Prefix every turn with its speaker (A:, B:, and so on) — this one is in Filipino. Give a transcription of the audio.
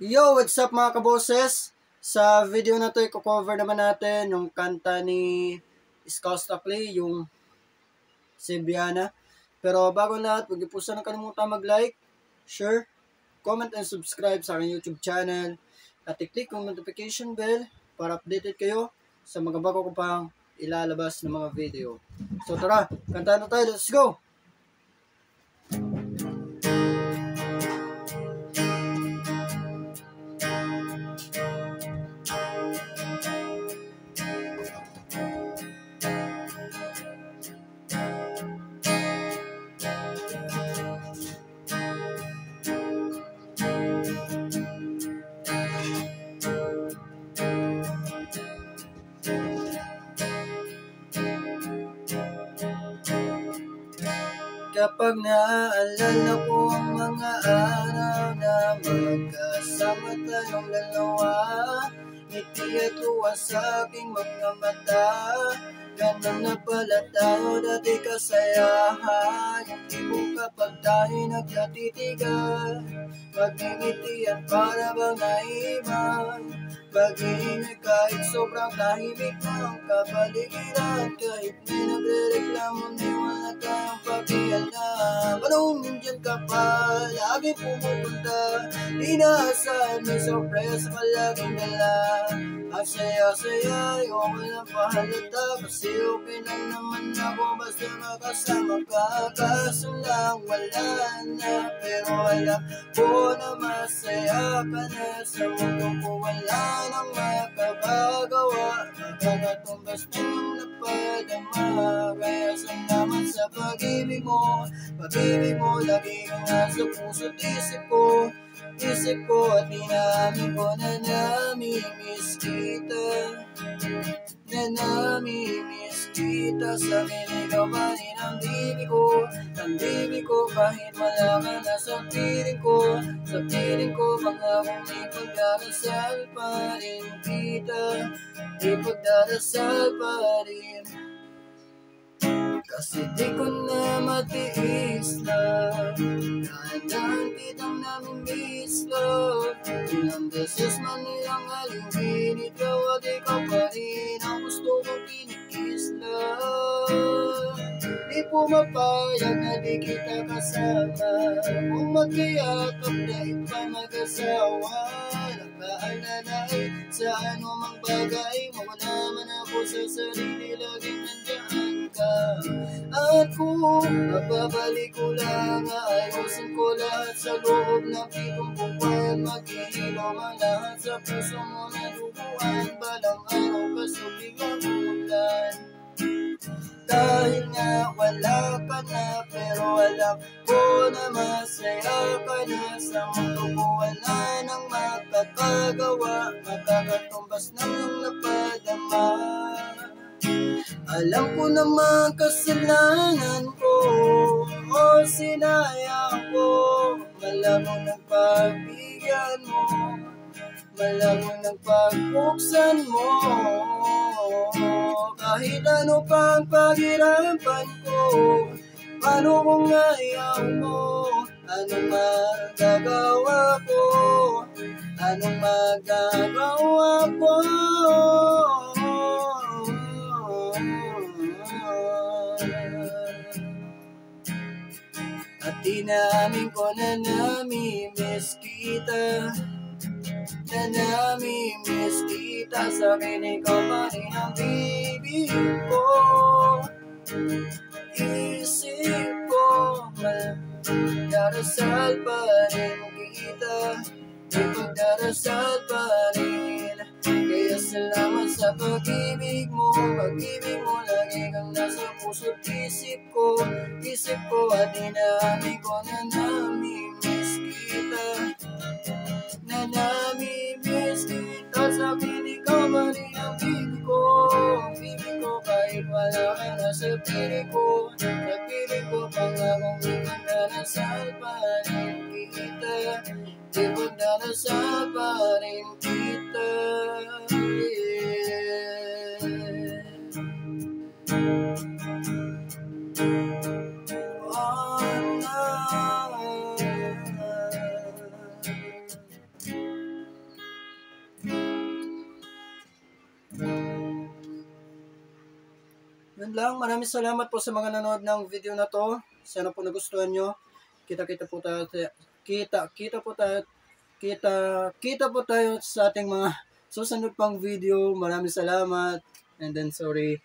A: Yo, what's up mga kaboses? Sa video na to, i-cover naman natin yung kanta ni Scout Stockley, yung Cebiana. Pero bago lahat, huwag niyo po sana kalimutan mag-like, share, comment, and subscribe sa aking YouTube channel. At i-click yung notification bell para updated kayo sa mga bago ko pang ilalabas ng mga video. So tara, kanta na tayo. Let's go! Kapag naaalala ko ang mga araw na magkasama tayong dalawa, ngiti at luha sa aking mga mata. Ganun na pala tayo dati kasayahan, yung tipo kapag tayo nagkatitigan, magingitian para bang naiban. Pag-iingay kahit sobrang tahimik na ang kapaligiran, kahit may nagre-reklamo di wala tayong pakialam. Anong nandyan ka pa, lagi pumupunta, inaasahan may sorpresa palaging dala. Ang saya-saya, ayoko lang pahalata, kasi okay lang naman ako basta makasama ka. Kaso lang wala na, pero alam ko na masaya ka na. Sa mundo ko wala nang makakagawa, makakatumbas na yung napadama. Kaya salamat sa pag-ibig mo, lagi kang nasa puso't isip ko. At inamin ko na namimiss kita, sa akin ikaw pa rin ang bibig ko, kahit wala ka na sa piling ko, pangakong ipagdarasal pa rin kita, ipagdarasal pa rin. Kasi di ko na matiis lang, dahan-dahan kitang namimiss, love. Ilang beses man nilang aliwin, ikaw at ikaw pa rin ang gusto kong kinikis, love. Di pumapayag na di kita kasama, kung magkayakap na iba mag-asawa. Nakaalala sa anumang bagay, mawala man ako sa sarili, laging nandiyan ka. At kung mababalik ko lang, ayusin ko lahat sa loob ng pitong buwan. Maghihilom ang lahat sa puso mo na duguan, balang araw kaso biglang umulan. Dahil nga wala ka na, pero alam ko na masaya ka na. Sa mundo ko wala nang makakagawa, makakatumbas ng iyong napadama. Alam ko naman kasalanan ko, o sinayang ko. Malamang nagpagbigyan mo, malamang nagpagbuksan mo. Kahit ano pang paghirapan ko, paano kung ayaw mo? Anong magagawa ko? Anong magagawa ko? At inamin ko na namimiss kita, na namimiss kita. Sa akin ikaw pa rin ang bibig ko, isip ko, darasal pa rin kita, ipagdarasal pa rin. Kaya salamat sa pag-ibig mo, lagi kang nasa puso't isip ko. At inamin ko na namimiss kita, na namimiss kita. Sa akin ikaw pa rin ang bibig ko, kahit wala ka na sa piling ko, pangakong ipagdarasal pa rin kita, ipagdarasal pa rin kita. Oh, no. Yun lang, maraming salamat po sa mga nanood ng video na to. Sana po nagustuhan nyo. Kita-kita po tayo, kita po tayo sa ating mga susunod pang video. Maraming salamat. And then sorry.